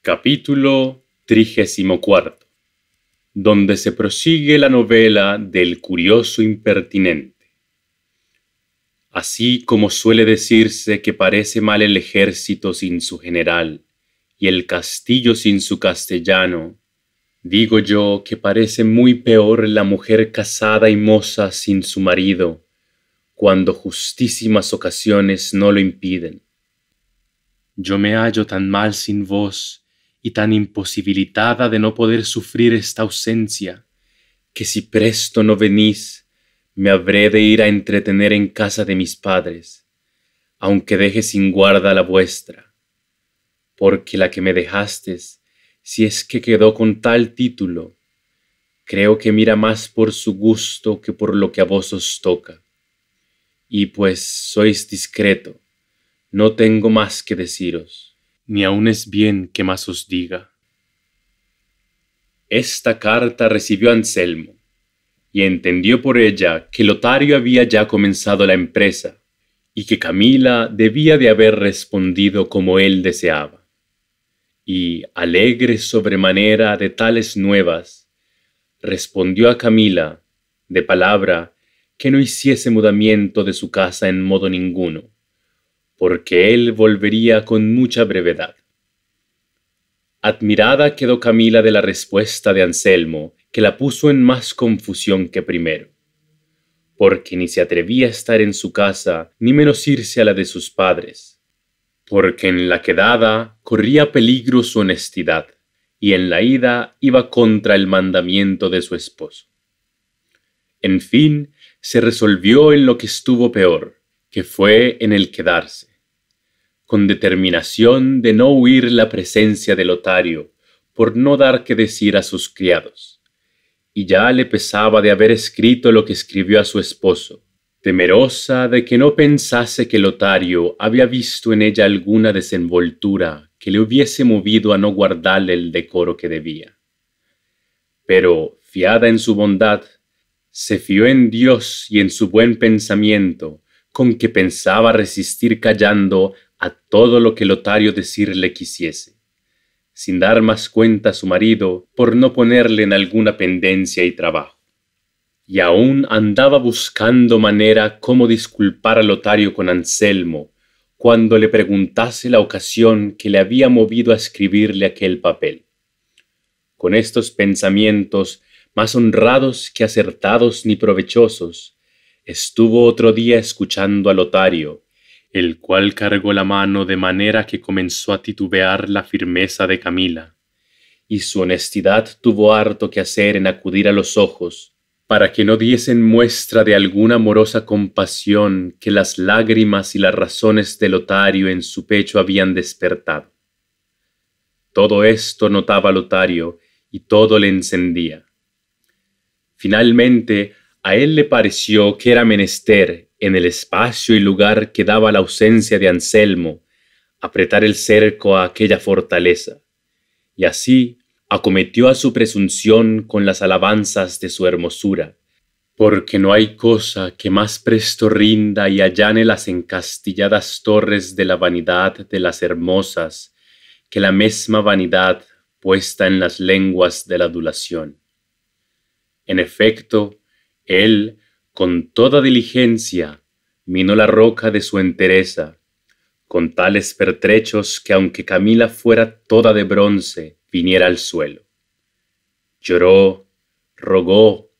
Capítulo 34, donde se prosigue la novela del curioso impertinente. Así como suele decirse que parece mal el ejército sin su general y el castillo sin su castellano, digo yo que parece muy peor la mujer casada y moza sin su marido, cuando justísimas ocasiones no lo impiden. Yo me hallo tan mal sin vos, y tan imposibilitada de no poder sufrir esta ausencia, que si presto no venís, me habré de ir a entretener en casa de mis padres, aunque deje sin guarda la vuestra, porque la que me dejastes, si es que quedó con tal título, creo que mira más por su gusto que por lo que a vos os toca. Y pues sois discreto, no tengo más que deciros, ni aun es bien que más os diga. Esta carta recibió Anselmo, y entendió por ella que Lotario había ya comenzado la empresa, y que Camila debía de haber respondido como él deseaba. Y, alegre sobremanera de tales nuevas, respondió a Camila, de palabra, que no hiciese mudamiento de su casa en modo ninguno, porque él volvería con mucha brevedad. Admirada quedó Camila de la respuesta de Anselmo, que la puso en más confusión que primero, porque ni se atrevía a estar en su casa, ni menos irse a la de sus padres, porque en la quedada corría peligro su honestidad, y en la ida iba contra el mandamiento de su esposo. En fin, se resolvió en lo que estuvo peor, que fue en el quedarse, con determinación de no huir la presencia de Lotario, por no dar que decir a sus criados, y ya le pesaba de haber escrito lo que escribió a su esposo, temerosa de que no pensase que Lotario había visto en ella alguna desenvoltura que le hubiese movido a no guardarle el decoro que debía. Pero, fiada en su bondad, se fió en Dios y en su buen pensamiento, con que pensaba resistir callando a todo lo que Lotario decirle quisiese, sin dar más cuenta a su marido por no ponerle en alguna pendencia y trabajo. Y aún andaba buscando manera cómo disculpar a Lotario con Anselmo, cuando le preguntase la ocasión que le había movido a escribirle aquel papel. Con estos pensamientos, más honrados que acertados ni provechosos, estuvo otro día escuchando a Lotario, el cual cargó la mano de manera que comenzó a titubear la firmeza de Camila, y su honestidad tuvo harto que hacer en acudir a los ojos, para que no diesen muestra de alguna amorosa compasión que las lágrimas y las razones de Lotario en su pecho habían despertado. Todo esto notaba Lotario, y todo le encendía. Finalmente, a él le pareció que era menester, en el espacio y lugar que daba la ausencia de Anselmo, apretar el cerco a aquella fortaleza, y así acometió a su presunción con las alabanzas de su hermosura, porque no hay cosa que más presto rinda y allane las encastilladas torres de la vanidad de las hermosas que la mesma vanidad puesta en las lenguas de la adulación. En efecto, él, con toda diligencia, minó la roca de su entereza, con tales pertrechos que aunque Camila fuera toda de bronce, viniera al suelo. Lloró, rogó,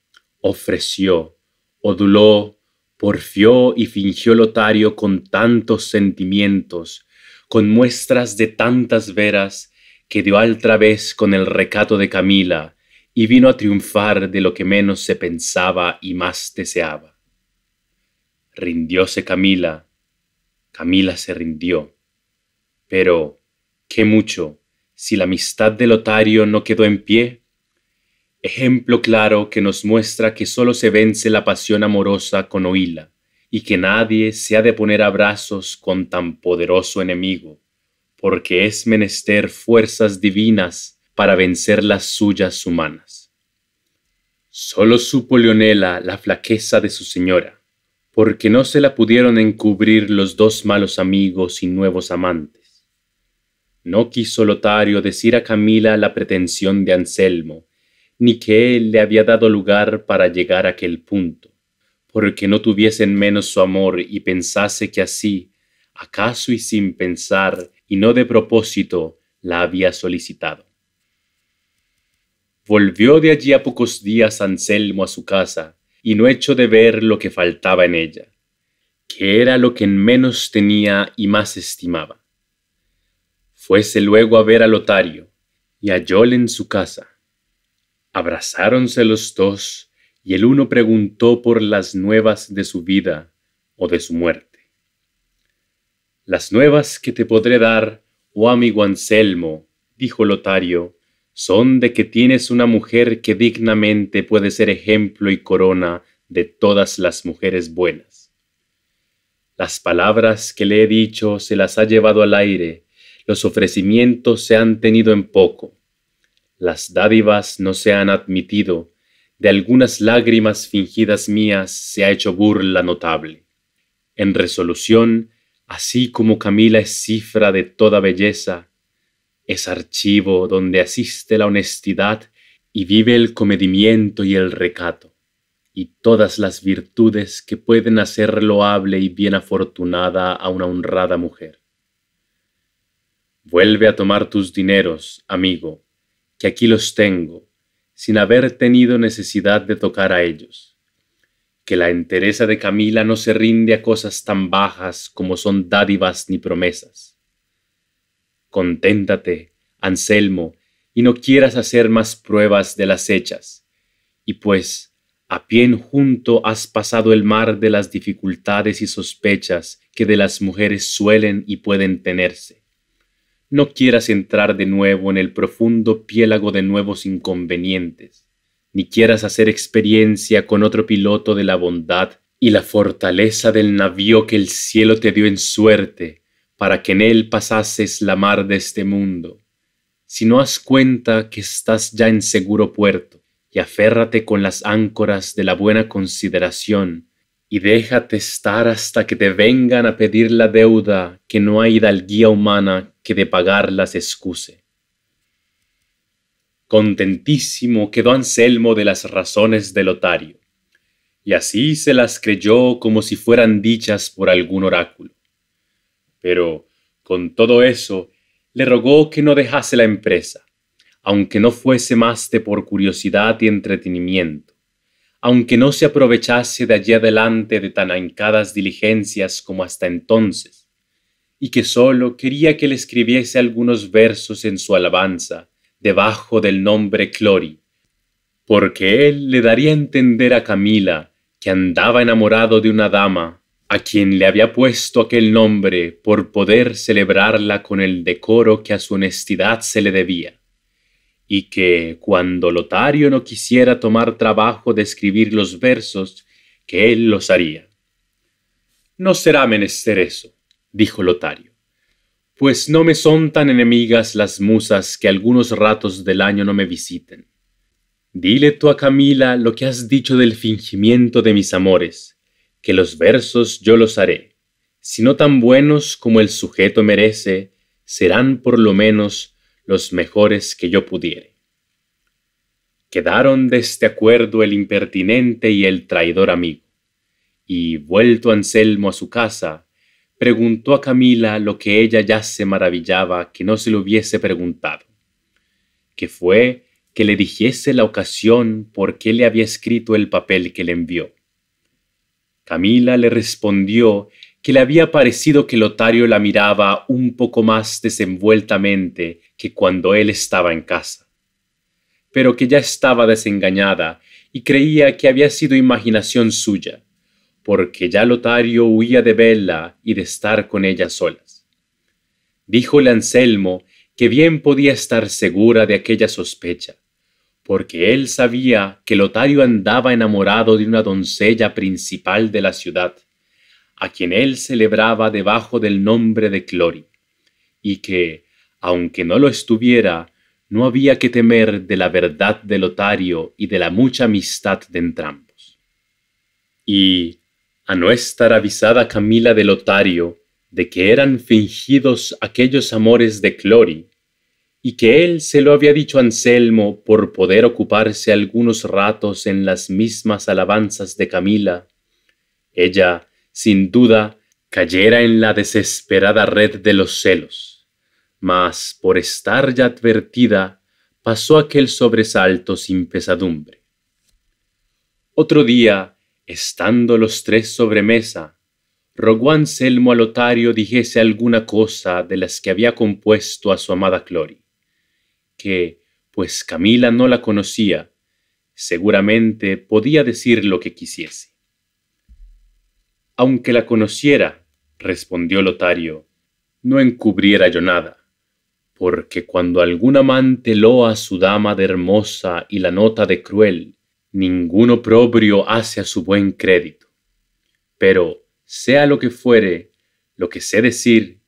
ofreció, oduló, porfió y fingió Lotario con tantos sentimientos, con muestras de tantas veras, que dio al través con el recato de Camila, y vino a triunfar de lo que menos se pensaba y más deseaba. Rindióse Camila, Camila se rindió, pero qué mucho si la amistad de Lotario no quedó en pie. Ejemplo claro que nos muestra que sólo se vence la pasión amorosa con oíla, y que nadie se ha de poner a brazos con tan poderoso enemigo, porque es menester fuerzas divinas para vencer las suyas humanas. Sólo supo Leonela la flaqueza de su señora, porque no se la pudieron encubrir los dos malos amigos y nuevos amantes. No quiso Lotario decir a Camila la pretensión de Anselmo, ni que él le había dado lugar para llegar a aquel punto, porque no tuviese en menos su amor y pensase que así, acaso y sin pensar, y no de propósito, la había solicitado. Volvió de allí a pocos días Anselmo a su casa, y no echó de ver lo que faltaba en ella, que era lo que en menos tenía y más estimaba. Fuese luego a ver a Lotario, y hallóle en su casa. Abrazáronse los dos, y el uno preguntó por las nuevas de su vida o de su muerte. Las nuevas que te podré dar, oh amigo Anselmo, dijo Lotario, son de que tienes una mujer que dignamente puede ser ejemplo y corona de todas las mujeres buenas. Las palabras que le he dicho se las ha llevado al aire, los ofrecimientos se han tenido en poco, las dádivas no se han admitido, de algunas lágrimas fingidas mías se ha hecho burla notable. En resolución, así como Camila es cifra de toda belleza, es archivo donde asiste la honestidad y vive el comedimiento y el recato, y todas las virtudes que pueden hacer loable y bien afortunada a una honrada mujer. Vuelve a tomar tus dineros, amigo, que aquí los tengo, sin haber tenido necesidad de tocar a ellos. Que la entereza de Camila no se rinde a cosas tan bajas como son dádivas ni promesas. Conténtate, Anselmo, y no quieras hacer más pruebas de las hechas, y pues a pie enjunto has pasado el mar de las dificultades y sospechas que de las mujeres suelen y pueden tenerse. No quieras entrar de nuevo en el profundo piélago de nuevos inconvenientes, ni quieras hacer experiencia con otro piloto de la bondad y la fortaleza del navío que el cielo te dio en suerte, para que en él pasases la mar de este mundo. Si no haz cuenta que estás ya en seguro puerto, y aférrate con las áncoras de la buena consideración, y déjate estar hasta que te vengan a pedir la deuda que no hay hidalguía humana que de pagarlas excuse. Contentísimo quedó Anselmo de las razones de Lotario, y así se las creyó como si fueran dichas por algún oráculo. Pero, con todo eso, le rogó que no dejase la empresa, aunque no fuese más de por curiosidad y entretenimiento, aunque no se aprovechase de allí adelante de tan ahincadas diligencias como hasta entonces, y que sólo quería que le escribiese algunos versos en su alabanza, debajo del nombre Clori, porque él le daría a entender a Camila que andaba enamorado de una dama, a quien le había puesto aquel nombre por poder celebrarla con el decoro que a su honestidad se le debía, y que cuando Lotario no quisiera tomar trabajo de escribir los versos, que él los haría. No será menester eso, dijo Lotario, pues no me son tan enemigas las musas que algunos ratos del año no me visiten. Dile tú a Camila lo que has dicho del fingimiento de mis amores, que los versos yo los haré, si no tan buenos como el sujeto merece, serán por lo menos los mejores que yo pudiere. Quedaron de este acuerdo el impertinente y el traidor amigo, y vuelto Anselmo a su casa, preguntó a Camila lo que ella ya se maravillaba que no se lo hubiese preguntado, que fue que le dijese la ocasión por qué le había escrito el papel que le envió. Camila le respondió que le había parecido que Lotario la miraba un poco más desenvueltamente que cuando él estaba en casa, pero que ya estaba desengañada y creía que había sido imaginación suya, porque ya Lotario huía de verla y de estar con ella solas. Díjole Anselmo que bien podía estar segura de aquella sospecha, porque él sabía que Lotario andaba enamorado de una doncella principal de la ciudad, a quien él celebraba debajo del nombre de Clori, y que, aunque no lo estuviera, no había que temer de la verdad de Lotario y de la mucha amistad de entrambos. Y, a no estar avisada Camila de Lotario, de que eran fingidos aquellos amores de Clori, y que él se lo había dicho a Anselmo por poder ocuparse algunos ratos en las mismas alabanzas de Camila, ella, sin duda, cayera en la desesperada red de los celos, mas por estar ya advertida, pasó aquel sobresalto sin pesadumbre. Otro día, estando los tres sobre mesa, rogó Anselmo a Lotario dijese alguna cosa de las que había compuesto a su amada Clori, que, pues Camila no la conocía, seguramente podía decir lo que quisiese. Aunque la conociera, respondió Lotario, no encubriera yo nada, porque cuando algún amante loa a su dama de hermosa y la nota de cruel, ningún oprobio hace a su buen crédito. Pero, sea lo que fuere, lo que sé decir,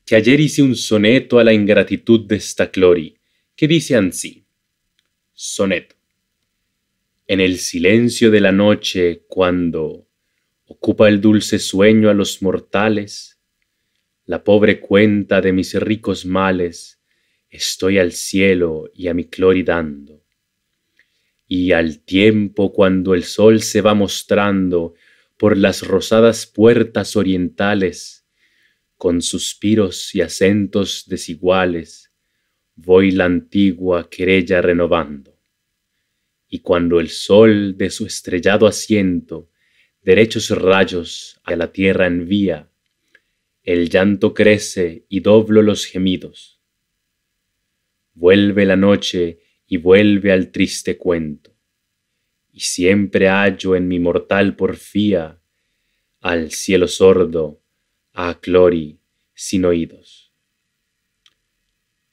que ayer hice un soneto a la ingratitud de esta Clori, que dice ansí. Soneto. En el silencio de la noche, cuando ocupa el dulce sueño a los mortales, la pobre cuenta de mis ricos males estoy al cielo y a mi Clori dando. Y al tiempo cuando el sol se va mostrando por las rosadas puertas orientales, con suspiros y acentos desiguales, voy la antigua querella renovando. Y cuando el sol de su estrellado asiento derechos rayos a la tierra envía, el llanto crece y doblo los gemidos. Vuelve la noche y vuelve al triste cuento, y siempre hallo en mi mortal porfía al cielo sordo, a Clori sin oídos.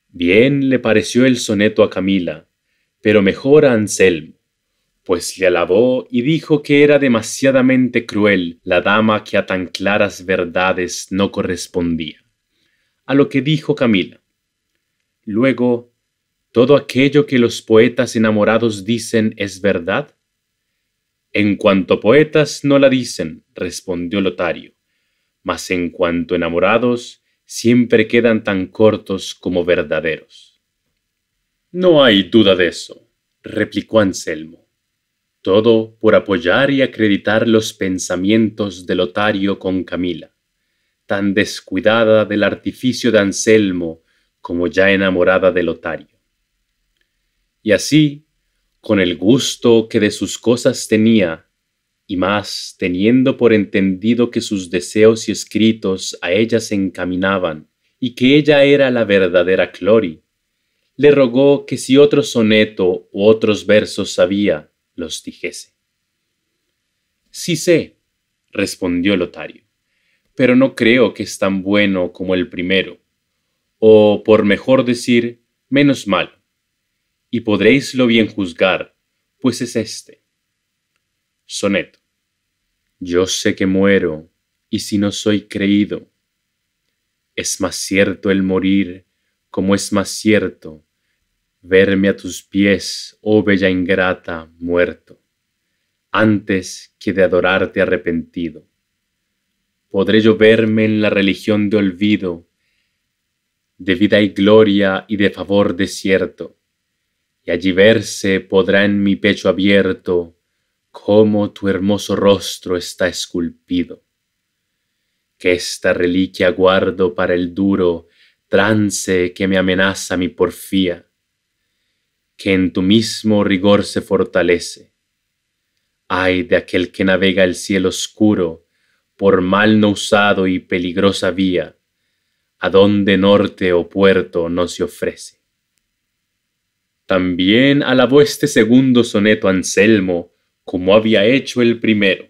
Bien le pareció el soneto a Camila, pero mejor a Anselmo, pues le alabó y dijo que era demasiadamente cruel la dama que a tan claras verdades no correspondía. A lo que dijo Camila: luego, ¿todo aquello que los poetas enamorados dicen es verdad? En cuanto poetas no la dicen, respondió Lotario, mas en cuanto enamorados siempre quedan tan cortos como verdaderos. No hay duda de eso, replicó Anselmo. Todo por apoyar y acreditar los pensamientos de Lotario con Camila, tan descuidada del artificio de Anselmo como ya enamorada de Lotario. Y así, con el gusto que de sus cosas tenía, y más teniendo por entendido que sus deseos y escritos a ella se encaminaban, y que ella era la verdadera Clori, le rogó que si otro soneto u otros versos sabía, los dijese. Sí sé, respondió Lotario, pero no creo que es tan bueno como el primero, o por mejor decir, menos malo, y podréislo bien juzgar, pues es este. Soneto. Yo sé que muero, y si no soy creído, es más cierto el morir, como es más cierto verme a tus pies, oh bella ingrata, muerto, antes que de adorarte arrepentido. Podré yo verme en la religión de olvido, de vida y gloria y de favor desierto, y allí verse podrá en mi pecho abierto cómo tu hermoso rostro está esculpido. Que esta reliquia guardo para el duro trance que me amenaza mi porfía, que en tu mismo rigor se fortalece. Ay de aquel que navega el cielo oscuro por mal no usado y peligrosa vía, a donde norte o puerto no se ofrece. También alabó este segundo soneto Anselmo, como había hecho el primero,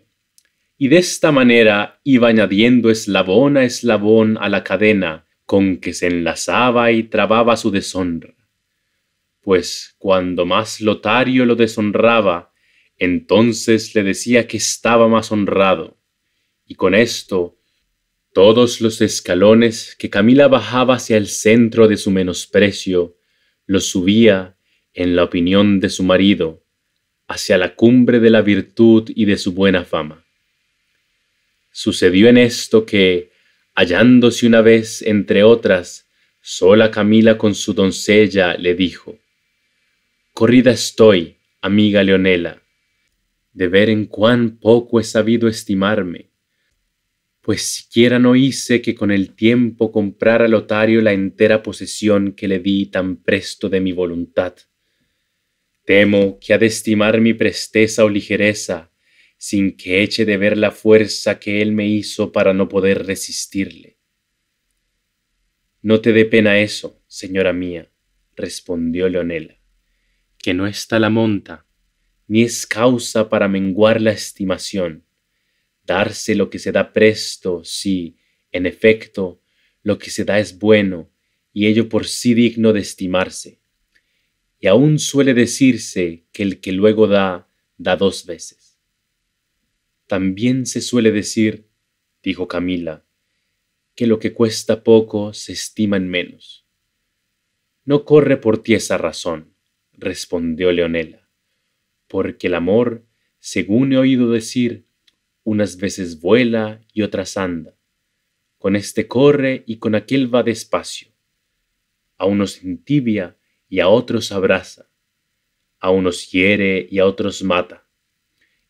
y de esta manera iba añadiendo eslabón a eslabón a la cadena con que se enlazaba y trababa su deshonra. Pues cuando más Lotario lo deshonraba, entonces le decía que estaba más honrado, y con esto todos los escalones que Camila bajaba hacia el centro de su menosprecio, los subía, en la opinión de su marido, hacia la cumbre de la virtud y de su buena fama. Sucedió en esto que, Hallándose una vez, entre otras, sola Camila con su doncella, le dijo: «Corrida estoy, amiga Leonela, de ver en cuán poco he sabido estimarme, pues siquiera no hice que con el tiempo comprara Lotario la entera posesión que le di tan presto de mi voluntad. Temo que ha de estimar mi presteza o ligereza, sin que eche de ver la fuerza que él me hizo para no poder resistirle». «No te dé pena eso, señora mía», respondió Leonela, «que no está la monta, ni es causa para menguar la estimación. Darse lo que se da presto, si, en efecto, lo que se da es bueno, y ello por sí digno de estimarse. Y aún suele decirse que el que luego da, da dos veces». «También se suele decir», dijo Camila, «que lo que cuesta poco se estima en menos». «No corre por ti esa razón», respondió Leonela, «porque el amor, según he oído decir, unas veces vuela y otras anda. Con este corre y con aquel va despacio. A unos entibia y a otros abraza. A unos hiere y a otros mata.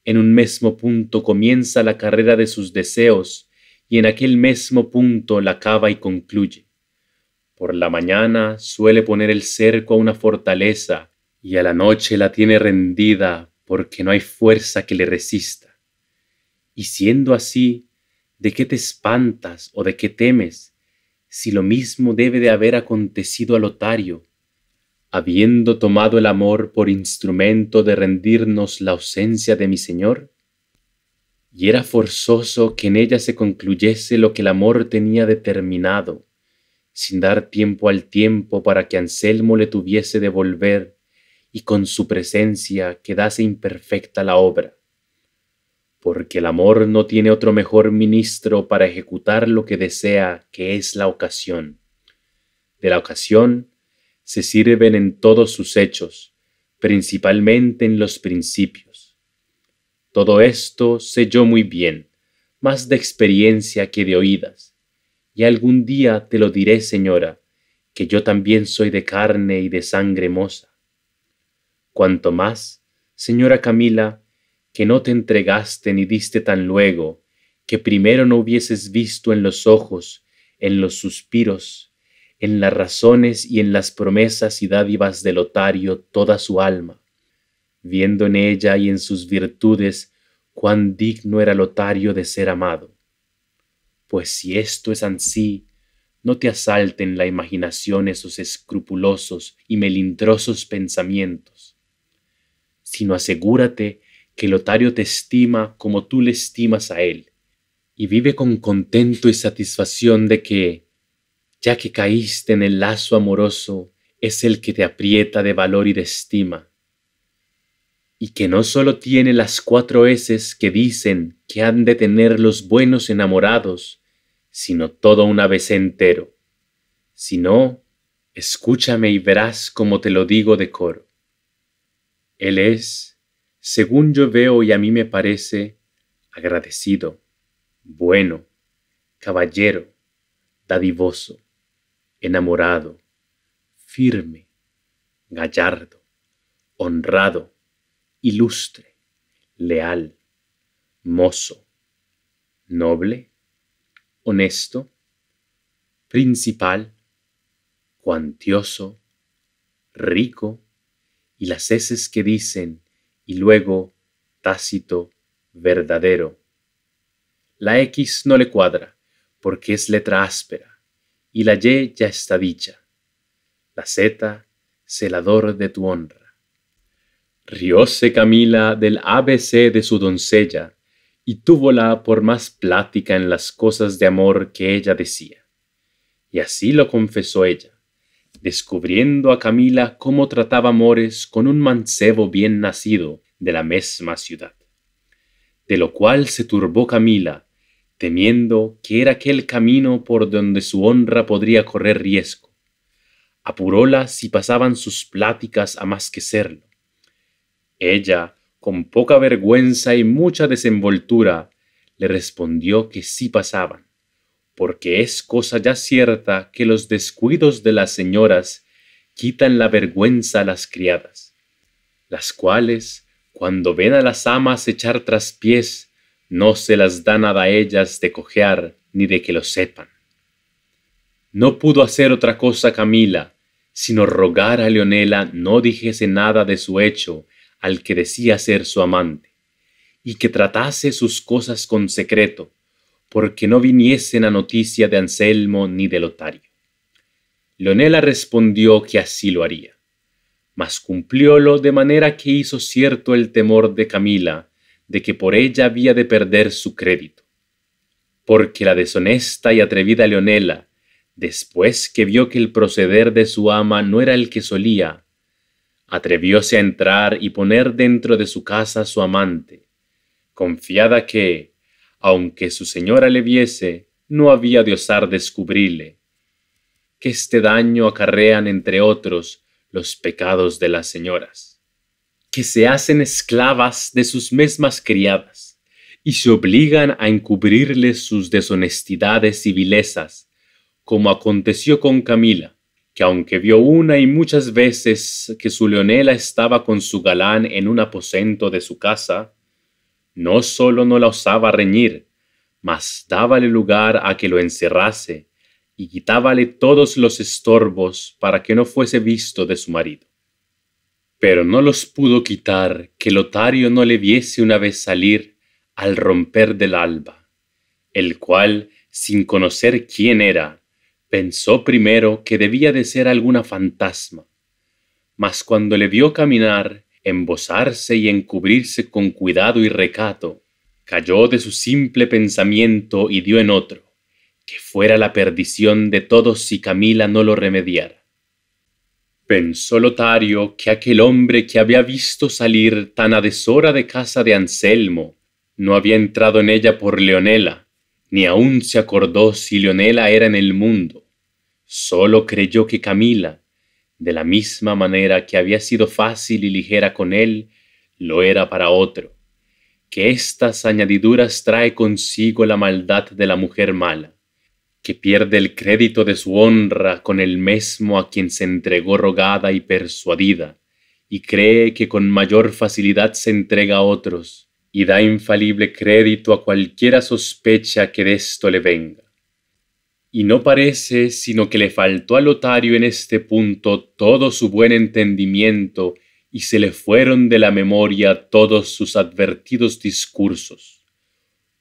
En un mesmo punto comienza la carrera de sus deseos y en aquel mesmo punto la acaba y concluye. Por la mañana suele poner el cerco a una fortaleza y a la noche la tiene rendida porque no hay fuerza que le resista. Y siendo así, ¿de qué te espantas o de qué temes, si lo mismo debe de haber acontecido a Lotario, habiendo tomado el amor por instrumento de rendirnos la ausencia de mi señor? Y era forzoso que en ella se concluyese lo que el amor tenía determinado, sin dar tiempo al tiempo para que Anselmo le tuviese de volver y con su presencia quedase imperfecta la obra. Porque el amor no tiene otro mejor ministro para ejecutar lo que desea, que es la ocasión. De la ocasión se sirven en todos sus hechos, principalmente en los principios. Todo esto sé yo muy bien, más de experiencia que de oídas, y algún día te lo diré, señora, que yo también soy de carne y de sangre moza. Cuanto más, señora Camila, que no te entregaste ni diste tan luego, que primero no hubieses visto en los ojos, en los suspiros, en las razones y en las promesas y dádivas de Lotario toda su alma, viendo en ella y en sus virtudes cuán digno era Lotario de ser amado. Pues si esto es ansí, no te asalten la imaginación esos escrupulosos y melindrosos pensamientos, sino asegúrate que Lotario te estima como tú le estimas a él, y vive con contento y satisfacción de que, ya que caíste en el lazo amoroso, es el que te aprieta de valor y de estima, y que no sólo tiene las 4 eses que dicen que han de tener los buenos enamorados, sino todo un ABC entero. Si no, escúchame y verás como te lo digo de coro. Él es, según yo veo y a mí me parece, agradecido, bueno, caballero, dadivoso, enamorado, firme, gallardo, honrado, ilustre, leal, mozo, noble, honesto, principal, cuantioso, rico, y las eses que dicen, y luego tácito, verdadero. La X no le cuadra, porque es letra áspera, y la Y ya está dicha. La Z, celador de tu honra. Rióse Camila del ABC de su doncella, y túvola por más plática en las cosas de amor que ella decía. Y así lo confesó ella, descubriendo a Camila cómo trataba amores con un mancebo bien nacido de la mesma ciudad. De lo cual se turbó Camila, temiendo que era aquel camino por donde su honra podría correr riesgo. Apuróla si pasaban sus pláticas a más que serlo. Ella, con poca vergüenza y mucha desenvoltura, le respondió que sí pasaban, porque es cosa ya cierta que los descuidos de las señoras quitan la vergüenza a las criadas, las cuales, cuando ven a las amas echar traspiés, no se las da nada a ellas de cojear ni de que lo sepan. No pudo hacer otra cosa Camila, sino rogar a Leonela no dijese nada de su hecho al que decía ser su amante, y que tratase sus cosas con secreto, porque no viniesen a noticia de Anselmo ni de Lotario. Leonela respondió que así lo haría, mas cumpliólo de manera que hizo cierto el temor de Camila de que por ella había de perder su crédito, porque la deshonesta y atrevida Leonela, después que vio que el proceder de su ama no era el que solía, atrevióse a entrar y poner dentro de su casa a su amante, confiada que, aunque su señora le viese, no había de osar descubrirle, que este daño acarrean entre otros los pecados de las señoras, que se hacen esclavas de sus mismas criadas, y se obligan a encubrirles sus deshonestidades y vilezas, como aconteció con Camila, que aunque vio una y muchas veces que su Leonela estaba con su galán en un aposento de su casa, no sólo no la osaba reñir, mas dábale lugar a que lo encerrase y quitábale todos los estorbos para que no fuese visto de su marido. Pero no los pudo quitar que Lotario no le viese una vez salir al romper del alba, el cual, sin conocer quién era, pensó primero que debía de ser alguna fantasma, mas cuando le vio caminar, embozarse y encubrirse con cuidado y recato, cayó de su simple pensamiento y dio en otro, que fuera la perdición de todos si Camila no lo remediara. Pensó Lotario que aquel hombre que había visto salir tan a deshora de casa de Anselmo no había entrado en ella por Leonela, ni aun se acordó si Leonela era en el mundo. Solo creyó que Camila, de la misma manera que había sido fácil y ligera con él, lo era para otro, que estas añadiduras trae consigo la maldad de la mujer mala, que pierde el crédito de su honra con el mesmo a quien se entregó rogada y persuadida, y cree que con mayor facilidad se entrega a otros, y da infalible crédito a cualquiera sospecha que de esto le venga. Y no parece sino que le faltó a Lotario en este punto todo su buen entendimiento y se le fueron de la memoria todos sus advertidos discursos,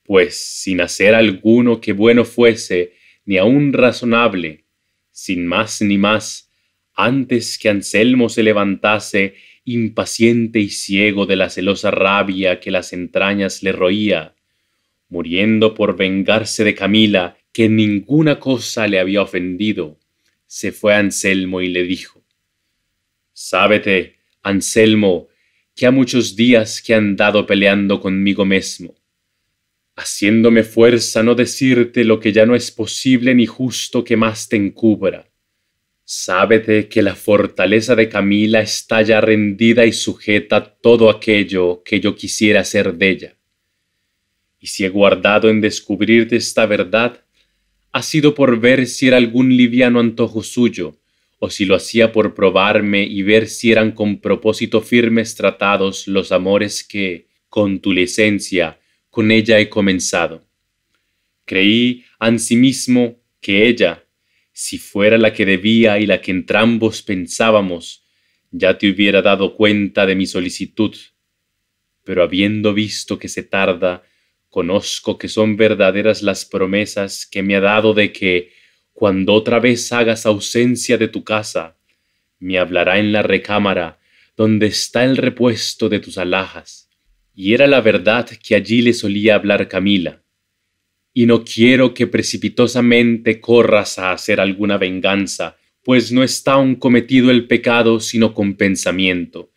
pues sin hacer alguno que bueno fuese, ni aun razonable, sin más ni más, antes que Anselmo se levantase, impaciente y ciego de la celosa rabia que las entrañas le roía, muriendo por vengarse de Camila, que en ninguna cosa le había ofendido, se fue a Anselmo y le dijo: «Sábete, Anselmo, que ha muchos días que he andado peleando conmigo mesmo, haciéndome fuerza no decirte lo que ya no es posible ni justo que más te encubra. Sábete que la fortaleza de Camila está ya rendida y sujeta a todo aquello que yo quisiera hacer de ella. Y si he guardado en descubrirte esta verdad, ha sido por ver si era algún liviano antojo suyo, o si lo hacía por probarme y ver si eran con propósito firmes tratados los amores que, con tu licencia, con ella he comenzado. Creí ansimismo que ella, si fuera la que debía y la que entrambos pensábamos, ya te hubiera dado cuenta de mi solicitud, pero habiendo visto que se tarda, conozco que son verdaderas las promesas que me ha dado de que, cuando otra vez hagas ausencia de tu casa, me hablará en la recámara donde está el repuesto de tus alhajas. Y era la verdad que allí le solía hablar Camila. Y no quiero que precipitosamente corras a hacer alguna venganza, pues no está aún cometido el pecado sino con pensamiento,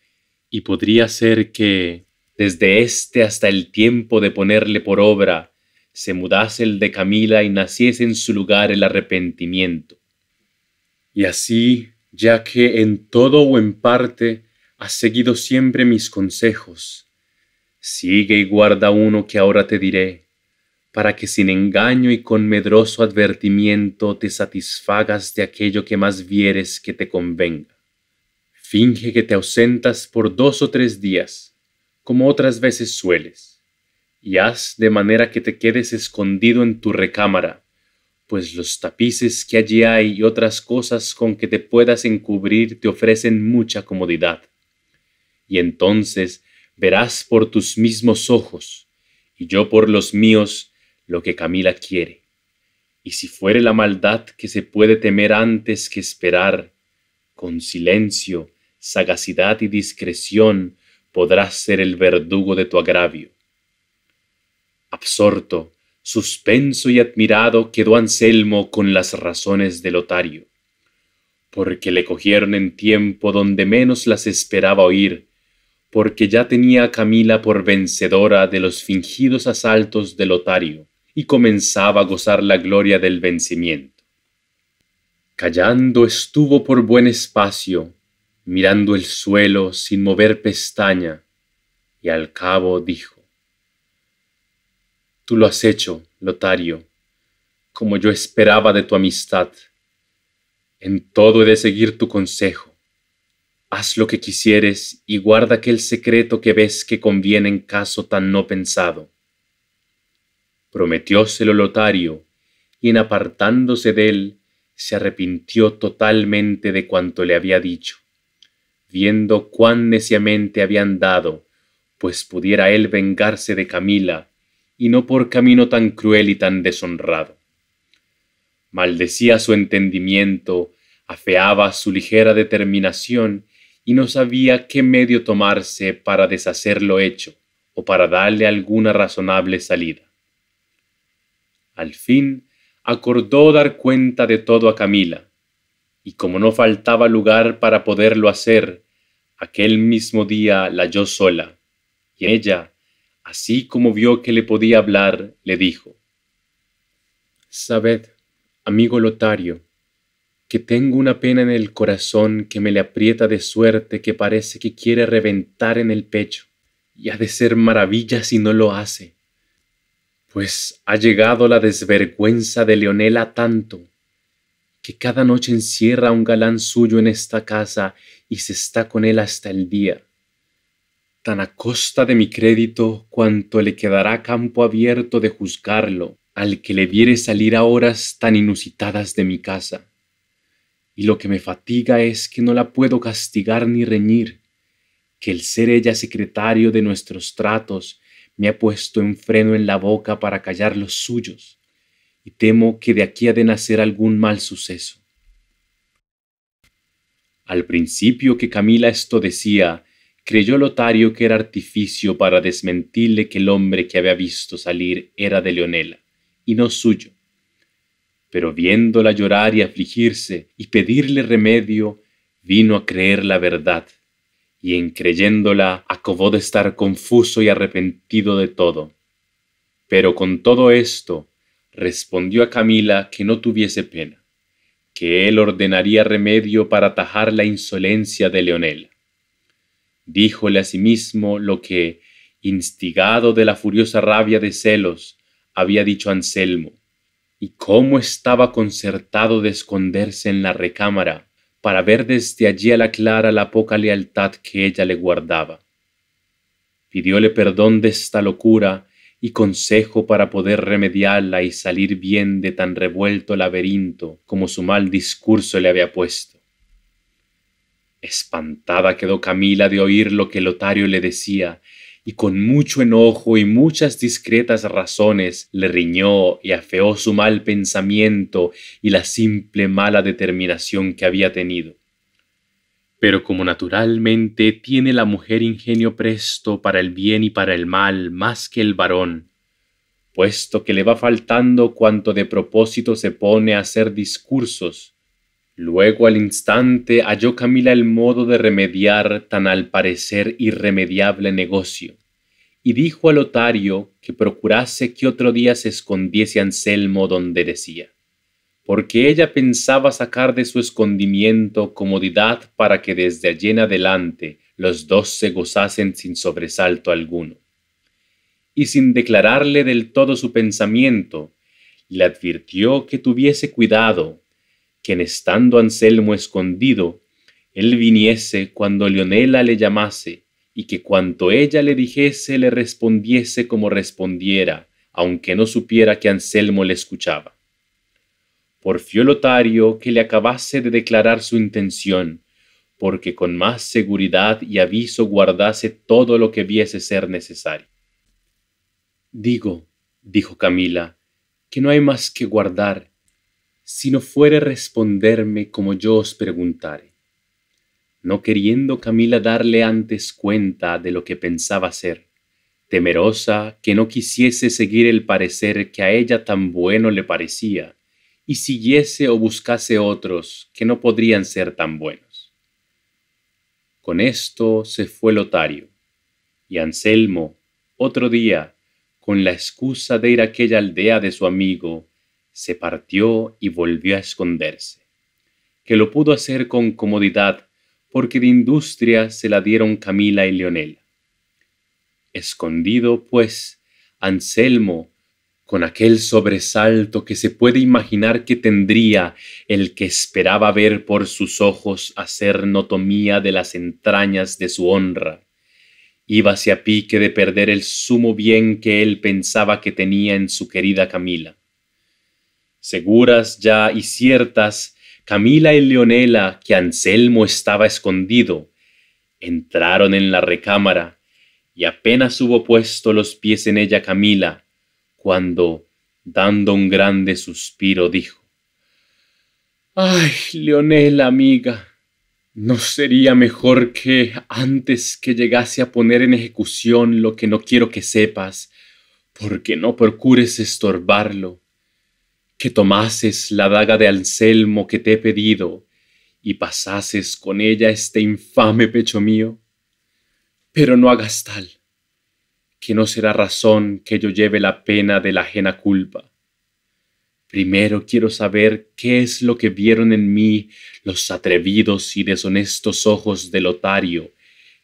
y podría ser que, desde este hasta el tiempo de ponerle por obra, se mudase el de Camila y naciese en su lugar el arrepentimiento. Y así, ya que en todo o en parte has seguido siempre mis consejos, sigue y guarda uno que ahora te diré, para que sin engaño y con medroso advertimiento te satisfagas de aquello que más vieres que te convenga. Finge que te ausentas por 2 o 3 días, como otras veces sueles, y haz de manera que te quedes escondido en tu recámara, pues los tapices que allí hay y otras cosas con que te puedas encubrir te ofrecen mucha comodidad. Y entonces verás por tus mismos ojos, y yo por los míos, lo que Camila quiere. Y si fuere la maldad que se puede temer antes que esperar, con silencio, sagacidad y discreción podrás ser el verdugo de tu agravio. Absorto, suspenso y admirado quedó Anselmo con las razones de Lotario, porque le cogieron en tiempo donde menos las esperaba oír, porque ya tenía a Camila por vencedora de los fingidos asaltos de Lotario, y comenzaba a gozar la gloria del vencimiento. Callando estuvo por buen espacio, mirando el suelo sin mover pestaña, y al cabo dijo: Tú lo has hecho, Lotario, como yo esperaba de tu amistad. En todo he de seguir tu consejo. Haz lo que quisieres y guarda aquel secreto que ves que conviene en caso tan no pensado. Prometióselo Lotario, y en apartándose de él, se arrepintió totalmente de cuanto le había dicho, viendo cuán neciamente había andado, pues pudiera él vengarse de Camila, y no por camino tan cruel y tan deshonrado. Maldecía su entendimiento, afeaba su ligera determinación, y no sabía qué medio tomarse para deshacer lo hecho, o para darle alguna razonable salida. Al fin acordó dar cuenta de todo a Camila, y como no faltaba lugar para poderlo hacer, aquel mismo día la halló sola, y ella, así como vio que le podía hablar, le dijo: Sabed, amigo Lotario, que tengo una pena en el corazón que me le aprieta de suerte que parece que quiere reventar en el pecho, y ha de ser maravilla si no lo hace, pues ha llegado la desvergüenza de Leonela tanto, que cada noche encierra a un galán suyo en esta casa y se está con él hasta el día, tan a costa de mi crédito cuanto le quedará campo abierto de juzgarlo al que le viere salir a horas tan inusitadas de mi casa. Y lo que me fatiga es que no la puedo castigar ni reñir, que el ser ella secretario de nuestros tratos me ha puesto un freno en la boca para callar los suyos, y temo que de aquí ha de nacer algún mal suceso. Al principio que Camila esto decía, creyó Lotario que era artificio para desmentirle que el hombre que había visto salir era de Leonela, y no suyo. Pero viéndola llorar y afligirse y pedirle remedio, vino a creer la verdad, y en creyéndola acabó de estar confuso y arrepentido de todo. Pero con todo esto, respondió a Camila que no tuviese pena, que él ordenaría remedio para atajar la insolencia de Leonela. Díjole asimismo lo que, instigado de la furiosa rabia de celos, había dicho Anselmo, y cómo estaba concertado de esconderse en la recámara para ver desde allí a la clara la poca lealtad que ella le guardaba. Pidióle perdón de esta locura y consejo para poder remediarla y salir bien de tan revuelto laberinto como su mal discurso le había puesto. Espantada quedó Camila de oír lo que Lotario le decía, y con mucho enojo y muchas discretas razones le riñó y afeó su mal pensamiento y la simple mala determinación que había tenido. Pero como naturalmente tiene la mujer ingenio presto para el bien y para el mal más que el varón, puesto que le va faltando cuanto de propósito se pone a hacer discursos, luego al instante halló Camila el modo de remediar tan al parecer irremediable negocio, y dijo a Lotario que procurase que otro día se escondiese Anselmo donde decía, porque ella pensaba sacar de su escondimiento comodidad para que desde allí en adelante los dos se gozasen sin sobresalto alguno. y sin declararle del todo su pensamiento, le advirtió que tuviese cuidado, que en estando Anselmo escondido, él viniese cuando Leonela le llamase, y que cuanto ella le dijese le respondiese como respondiera, aunque no supiera que Anselmo le escuchaba. Porfió Lotario que le acabase de declarar su intención, porque con más seguridad y aviso guardase todo lo que viese ser necesario. Digo, dijo Camila, que no hay más que guardar, si no fuere responderme como yo os preguntare. No queriendo Camila darle antes cuenta de lo que pensaba hacer, temerosa que no quisiese seguir el parecer que a ella tan bueno le parecía, y siguiese o buscase otros que no podrían ser tan buenos. Con esto se fue Lotario, y Anselmo, otro día, con la excusa de ir a aquella aldea de su amigo, se partió y volvió a esconderse, que lo pudo hacer con comodidad, porque de industria se la dieron Camila y Leonela. Escondido, pues, Anselmo, con aquel sobresalto que se puede imaginar que tendría el que esperaba ver por sus ojos hacer notomía de las entrañas de su honra, íbase a pique de perder el sumo bien que él pensaba que tenía en su querida Camila. Seguras ya y ciertas, Camila y Leonela, que Anselmo estaba escondido, entraron en la recámara, y apenas hubo puesto los pies en ella Camila, cuando, dando un grande suspiro, dijo: «Ay, Leonela, amiga, ¿no sería mejor que, antes que llegase a poner en ejecución lo que no quiero que sepas, porque no procures estorbarlo, que tomases la daga de Anselmo que te he pedido y pasases con ella este infame pecho mío? Pero no hagas tal, que no será razón que yo lleve la pena de la ajena culpa. Primero quiero saber qué es lo que vieron en mí los atrevidos y deshonestos ojos de Lotario,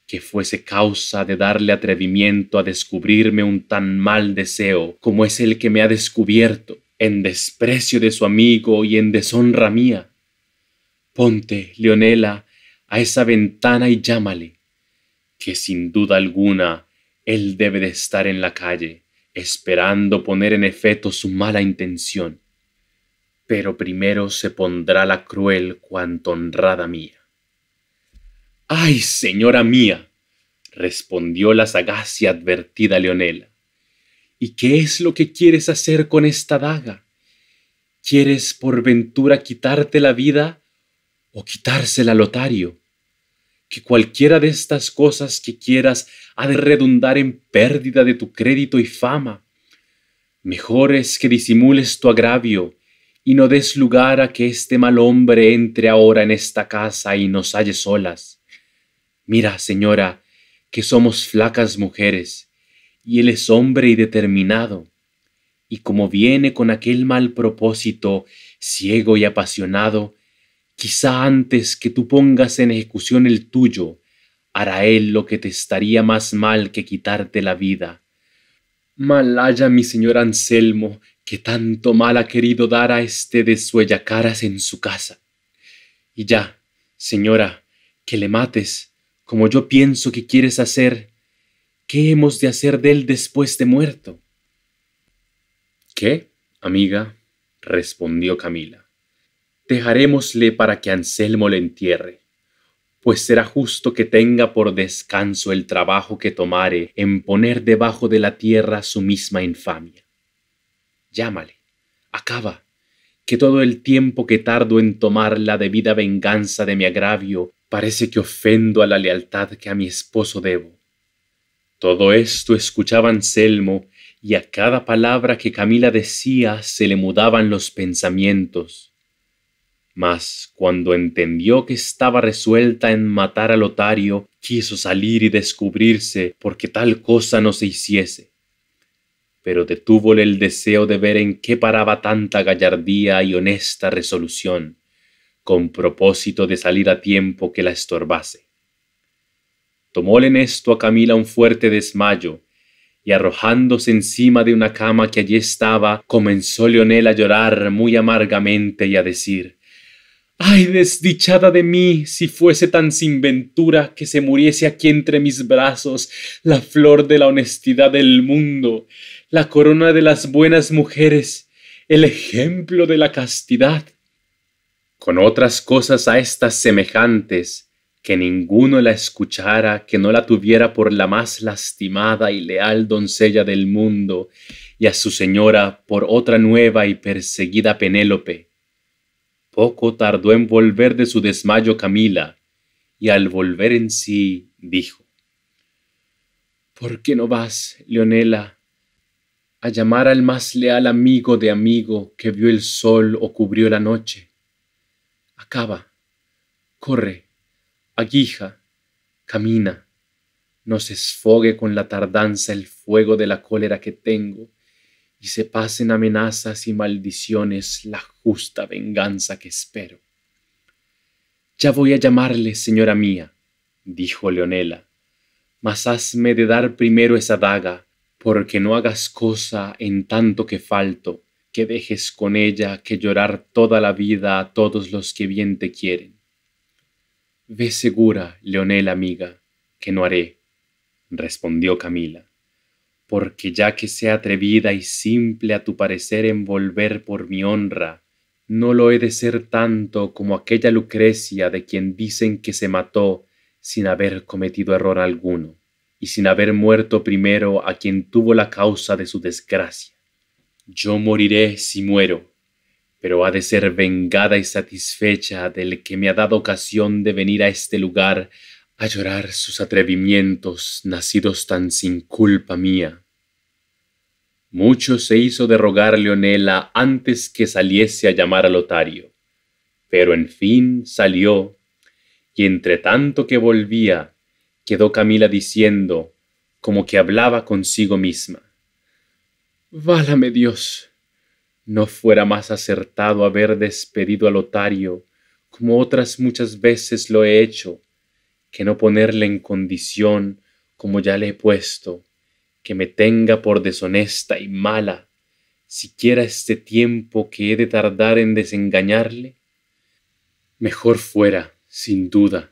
que fuese causa de darle atrevimiento a descubrirme un tan mal deseo como es el que me ha descubierto, en desprecio de su amigo y en deshonra mía. Ponte, Leonela, a esa ventana y llámale, que sin duda alguna él debe de estar en la calle, esperando poner en efecto su mala intención. Pero primero se pondrá la cruel cuanto honrada mía». «¡Ay, señora mía!», respondió la sagaz y advertida Leonela, «¿y qué es lo que quieres hacer con esta daga? ¿Quieres por ventura quitarte la vida o quitársela a Lotario? Que cualquiera de estas cosas que quieras ha de redundar en pérdida de tu crédito y fama. Mejor es que disimules tu agravio y no des lugar a que este mal hombre entre ahora en esta casa y nos halle solas. Mira, señora, que somos flacas mujeres, y él es hombre y determinado, y como viene con aquel mal propósito, ciego y apasionado, quizá antes que tú pongas en ejecución el tuyo, hará él lo que te estaría más mal que quitarte la vida. Mal haya mi señor Anselmo, que tanto mal ha querido dar a este desuellacaras en su casa. Y ya, señora, que le mates, como yo pienso que quieres hacer, ¿qué hemos de hacer de él después de muerto?». «¿Qué, amiga?», respondió Camila. «Dejarémosle para que Anselmo le entierre, pues será justo que tenga por descanso el trabajo que tomare en poner debajo de la tierra su misma infamia. Llámale, acaba, que todo el tiempo que tardo en tomar la debida venganza de mi agravio parece que ofendo a la lealtad que a mi esposo debo». Todo esto escuchaba Anselmo, y a cada palabra que Camila decía se le mudaban los pensamientos. Mas cuando entendió que estaba resuelta en matar a Lotario, quiso salir y descubrirse porque tal cosa no se hiciese. Pero detúvole el deseo de ver en qué paraba tanta gallardía y honesta resolución, con propósito de salir a tiempo que la estorbase. Tomóle en esto a Camila un fuerte desmayo, y arrojándose encima de una cama que allí estaba, comenzó Leonela a llorar muy amargamente y a decir: ¡Ay, desdichada de mí, si fuese tan sin ventura que se muriese aquí entre mis brazos la flor de la honestidad del mundo, la corona de las buenas mujeres, el ejemplo de la castidad! Con otras cosas a estas semejantes, que ninguno la escuchara que no la tuviera por la más lastimada y leal doncella del mundo, y a su señora por otra nueva y perseguida Penélope. Poco tardó en volver de su desmayo Camila, y al volver en sí dijo: ¿Por qué no vas, Leonela, a llamar al más leal amigo de amigo que vio el sol o cubrió la noche? Acaba, corre, aguija, camina, no se esfogue con la tardanza el fuego de la cólera que tengo, y se pasen amenazas y maldiciones la justa venganza que espero. Ya voy a llamarle, señora mía, dijo Leonela, mas hazme de dar primero esa daga, porque no hagas cosa en tanto que falto, que dejes con ella que llorar toda la vida a todos los que bien te quieren. Ve segura, Leonela amiga, que no haré, respondió Camila, porque ya que sea atrevida y simple a tu parecer envolver por mi honra, no lo he de ser tanto como aquella Lucrecia de quien dicen que se mató sin haber cometido error alguno, y sin haber muerto primero a quien tuvo la causa de su desgracia. Yo moriré si muero, pero ha de ser vengada y satisfecha del que me ha dado ocasión de venir a este lugar a llorar sus atrevimientos nacidos tan sin culpa mía. Mucho se hizo de rogar Leonela antes que saliese a llamar a Lotario, pero en fin salió, y entre tanto que volvía, quedó Camila diciendo, como que hablaba consigo misma: «Válame Dios, no fuera más acertado haber despedido a Lotario, como otras muchas veces lo he hecho, que no ponerle en condición, como ya le he puesto, que me tenga por deshonesta y mala, siquiera este tiempo que he de tardar en desengañarle. Mejor fuera, sin duda,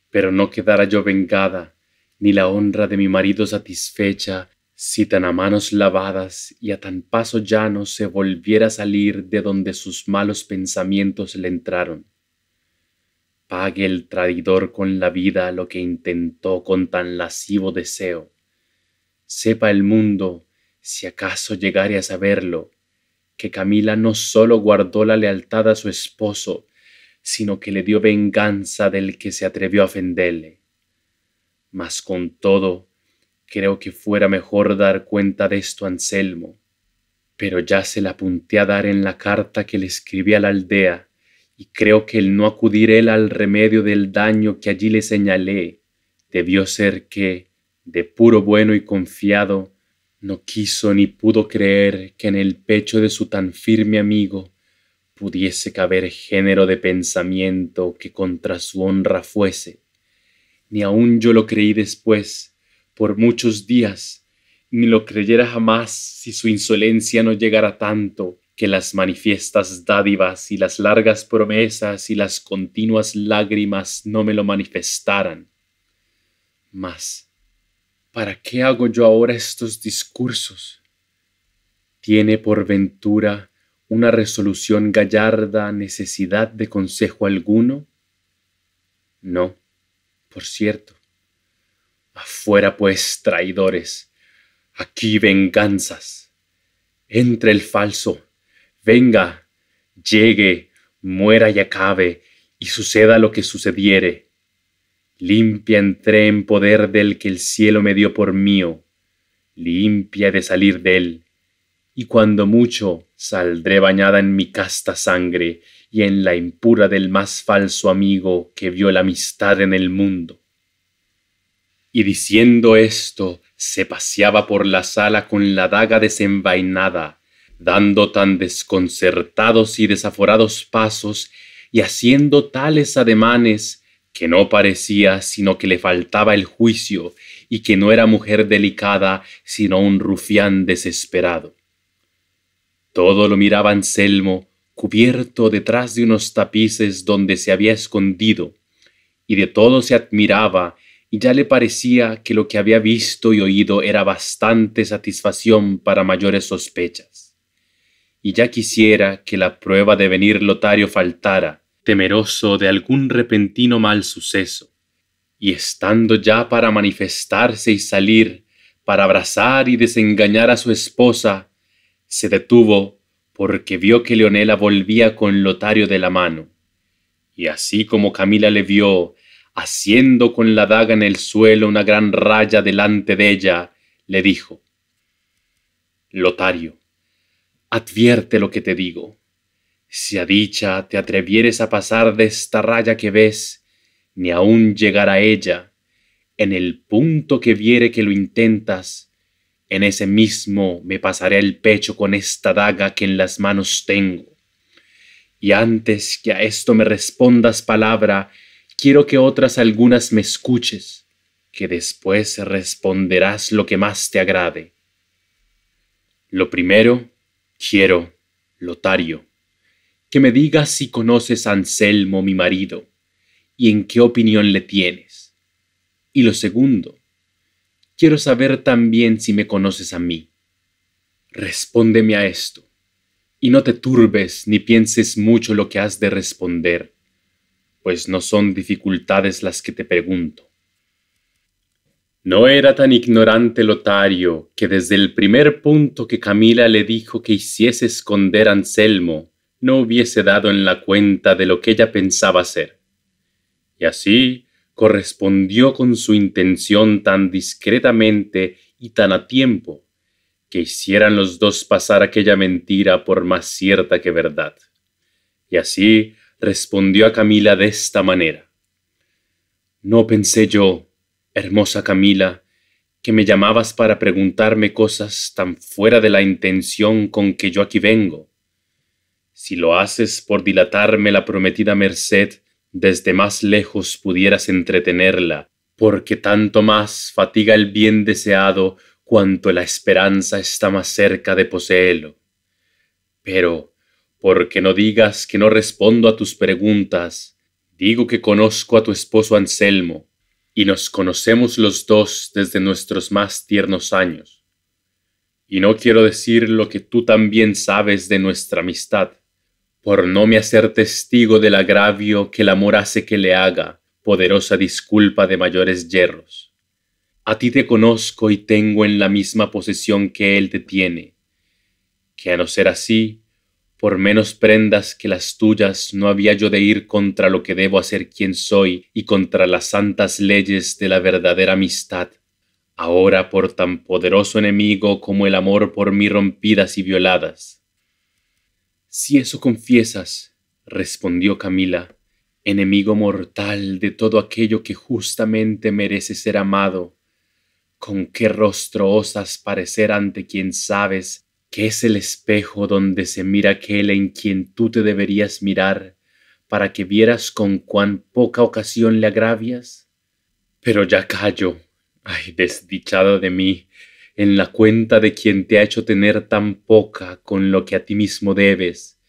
pero no quedara yo vengada, ni la honra de mi marido satisfecha, si tan a manos lavadas y a tan paso llano se volviera a salir de donde sus malos pensamientos le entraron. Pague el traidor con la vida lo que intentó con tan lascivo deseo. Sepa el mundo, si acaso llegare a saberlo, que Camila no sólo guardó la lealtad a su esposo, sino que le dio venganza del que se atrevió a ofenderle. Mas con todo, creo que fuera mejor dar cuenta de esto a Anselmo, pero ya se la apunté a dar en la carta que le escribí a la aldea, y creo que el no acudir él al remedio del daño que allí le señalé, debió ser que, de puro bueno y confiado, no quiso ni pudo creer que en el pecho de su tan firme amigo pudiese caber género de pensamiento que contra su honra fuese. Ni aun yo lo creí después, por muchos días, ni lo creyera jamás si su insolencia no llegara tanto, que las manifiestas dádivas y las largas promesas y las continuas lágrimas no me lo manifestaran. Mas, ¿para qué hago yo ahora estos discursos? ¿Tiene por ventura una resolución gallarda necesidad de consejo alguno? No, por cierto. Afuera pues, traidores, aquí venganzas. Entre el falso, venga, llegue, muera y acabe, y suceda lo que sucediere. Limpia entré en poder del que el cielo me dio por mío, limpia he de salir de él, y cuando mucho saldré bañada en mi casta sangre y en la impura del más falso amigo que vio la amistad en el mundo. Y diciendo esto, se paseaba por la sala con la daga desenvainada, dando tan desconcertados y desaforados pasos y haciendo tales ademanes que no parecía sino que le faltaba el juicio y que no era mujer delicada, sino un rufián desesperado. Todo lo miraba Anselmo, cubierto detrás de unos tapices donde se había escondido, y de todo se admiraba, y ya le parecía que lo que había visto y oído era bastante satisfacción para mayores sospechas. Y ya quisiera que la prueba de venir Lotario faltara, temeroso de algún repentino mal suceso, y estando ya para manifestarse y salir, para abrazar y desengañar a su esposa, se detuvo porque vio que Leonela volvía con Lotario de la mano, y así como Camila le vio, haciendo con la daga en el suelo una gran raya delante de ella, le dijo: Lotario, advierte lo que te digo. Si a dicha te atrevieres a pasar de esta raya que ves, ni aun llegar a ella, en el punto que viere que lo intentas, en ese mismo me pasaré el pecho con esta daga que en las manos tengo. Y antes que a esto me respondas palabra, quiero que otras algunas me escuches, que después responderás lo que más te agrade. Lo primero, quiero, Lotario, que me digas si conoces a Anselmo, mi marido, y en qué opinión le tienes. Y lo segundo, quiero saber también si me conoces a mí. Respóndeme a esto, y no te turbes ni pienses mucho lo que has de responder, pues no son dificultades las que te pregunto. No era tan ignorante Lotario que desde el primer punto que Camila le dijo que hiciese esconder a Anselmo, no hubiese dado en la cuenta de lo que ella pensaba hacer. Y así correspondió con su intención tan discretamente y tan a tiempo, que hicieran los dos pasar aquella mentira por más cierta que verdad. Y así respondió a Camila de esta manera: No pensé yo, hermosa Camila, que me llamabas para preguntarme cosas tan fuera de la intención con que yo aquí vengo. Si lo haces por dilatarme la prometida merced, desde más lejos pudieras entretenerla, porque tanto más fatiga el bien deseado cuanto la esperanza está más cerca de poseerlo. Pero, porque no digas que no respondo a tus preguntas, digo que conozco a tu esposo Anselmo, y nos conocemos los dos desde nuestros más tiernos años. Y no quiero decir lo que tú también sabes de nuestra amistad, por no me hacer testigo del agravio que el amor hace que le haga, poderosa disculpa de mayores yerros. A ti te conozco y tengo en la misma posesión que él te tiene, que a no ser así, por menos prendas que las tuyas no había yo de ir contra lo que debo hacer quien soy y contra las santas leyes de la verdadera amistad, ahora por tan poderoso enemigo como el amor por mí rompidas y violadas. Si eso confiesas, respondió Camila, enemigo mortal de todo aquello que justamente merece ser amado, ¿con qué rostro osas parecer ante quien sabes que es el espejo donde se mira aquel en quien tú te deberías mirar, para que vieras con cuán poca ocasión le agravias? Pero ya callo, ay, desdichado de mí, en la cuenta de quien te ha hecho tener tan poca con lo que a ti mismo debes,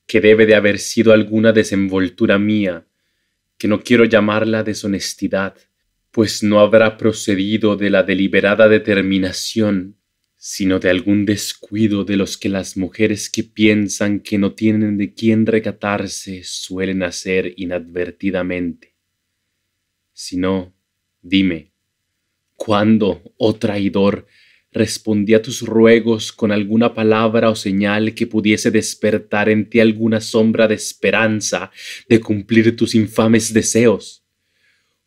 que debe de haber sido alguna desenvoltura mía, que no quiero llamarla deshonestidad, pues no habrá procedido de la deliberada determinación, sino de algún descuido de los que las mujeres que piensan que no tienen de quién recatarse suelen hacer inadvertidamente. Si no, dime, ¿cuándo, oh traidor, respondí a tus ruegos con alguna palabra o señal que pudiese despertar en ti alguna sombra de esperanza de cumplir tus infames deseos?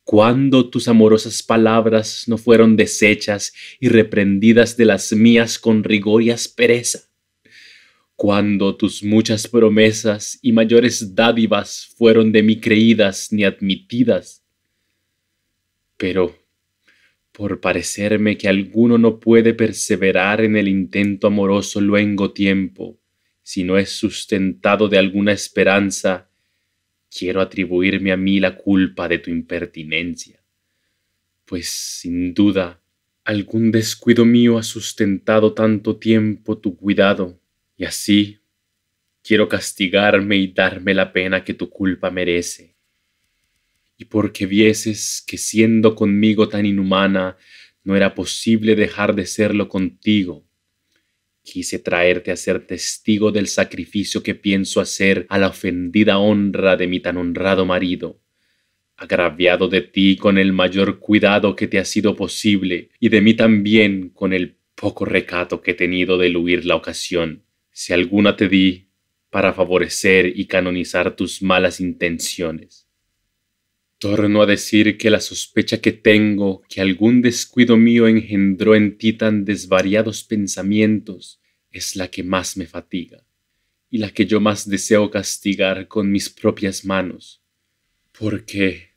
¿Cuándo tus amorosas palabras no fueron deshechas y reprendidas de las mías con rigor y aspereza? ¿Cuándo tus muchas promesas y mayores dádivas fueron de mí creídas ni admitidas? Pero, por parecerme que alguno no puede perseverar en el intento amoroso luengo tiempo, si no es sustentado de alguna esperanza, quiero atribuirme a mí la culpa de tu impertinencia. pues sin duda algún descuido mío ha sustentado tanto tiempo tu cuidado, y así quiero castigarme y darme la pena que tu culpa merece. Y porque vieses que siendo conmigo tan inhumana, no era posible dejar de serlo contigo, quise traerte a ser testigo del sacrificio que pienso hacer a la ofendida honra de mi tan honrado marido, agraviado de ti con el mayor cuidado que te ha sido posible, y de mí también con el poco recato que he tenido de eludir la ocasión, si alguna te di, para favorecer y canonizar tus malas intenciones. Torno a decir que la sospecha que tengo que algún descuido mío engendró en ti tan desvariados pensamientos es la que más me fatiga, y la que yo más deseo castigar con mis propias manos, porque,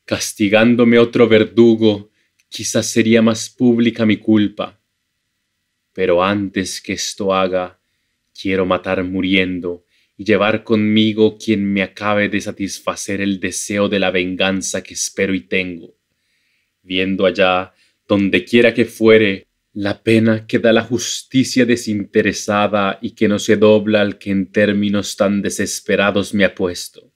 castigándome otro verdugo, quizás sería más pública mi culpa. Pero antes que esto haga, quiero matar muriendo y llevar conmigo quien me acabe de satisfacer el deseo de la venganza que espero y tengo, viendo allá, donde quiera que fuere, la pena que da la justicia desinteresada y que no se dobla al que en términos tan desesperados me ha puesto.